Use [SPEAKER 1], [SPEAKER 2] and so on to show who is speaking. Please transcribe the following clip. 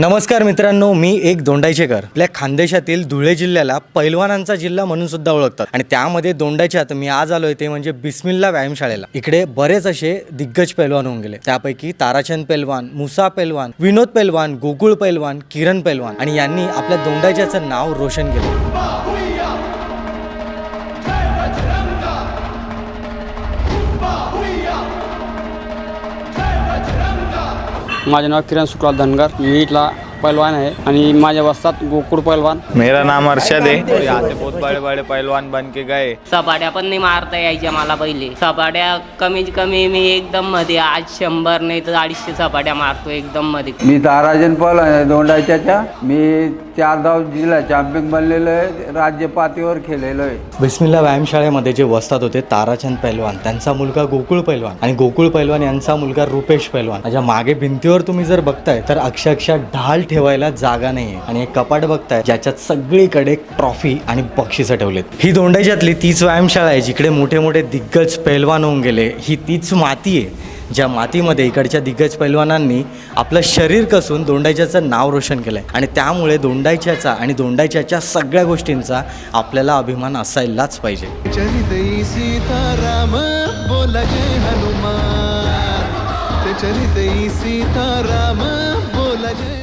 [SPEAKER 1] नमस्कार मित्रांनो, मी एक दोंडाईचेकर. आपल्या खानदेशातील धुळे जिल्ह्याला पैलवानांचा जिल्हा म्हणून सुद्धा ओळखतात आणि त्यामध्ये दोंडाईच्यात मी आज आलोय ते म्हणजे बिस्मिल्ला व्यायामशाळेला. इकडे बरेच असे दिग्गज पैलवान होऊन गेले, त्यापैकी ताराचंद पैलवान, मुसा पैलवान, विनोद पैलवान, गोकुळ पैलवान, किरण पैलवान आणि यांनी आपल्या दोंडाईच्याचं नाव रोशन केलं.
[SPEAKER 2] माझे नाव किरण शुक्ला धनगर, मी इथला पहलवान है आणि माझ्या वस्तात गोकुळ पहलवान.
[SPEAKER 3] मेरा नाम अरशद है और यहाँ से बहुत बड़े बड़े पहलवान बन के गए.
[SPEAKER 4] सपाट्या पण नाही मारता यायच्या मला पहिले. सपाट्या कमीत कमी मी एकदम मध्ये आज 100 नाही तर 250 सपाट्या मारतो एकदम मध्ये.
[SPEAKER 5] मी ताराचंद पहलवान आहे दोंडाईच्या. मी 4 जिल्हा चॅम्पियन बनलेलो आहे, राज्य पातळीवर खेळलेलो आहे.
[SPEAKER 1] बिस्मिल्ला व्यायामशाळेमध्ये जे वस्तात होते ताराचंद पैलवान, त्यांचा मुलगा गोकुळ पैलवान आणि गोकुळ पैलवान यांचा मुलगा रुपेश पैलवान. माझ्या मागे भिंतीवर तुम्ही जर बघताय तर अक्षरशः ढाल ठेवायला जागा नाहीये आणि एक कपाट बघताय ज्याच्यात सगळीकडे ट्रॉफी आणि बक्षिसं ठेवलेत. ही दोंडाईच्यातली तीच व्यायामशाळा आहे जिकडे मोठे मोठे दिग्गज पैलवान होऊन गेले. ही तीच माती आहे ज्या मातीमध्ये इकडच्या दिग्गज पैलवानांनी आपलं शरीर कसून दोंडाईच्याचं नाव रोशन केलंय आणि त्यामुळे दोंडाईच्याचा आणि दोंडाईच्याच्या सगळ्या गोष्टींचा आपल्याला अभिमान असायलाच पाहिजे.
[SPEAKER 6] चरित सीताराम बोला जय हनुमान, चरित सीताराम बोला जय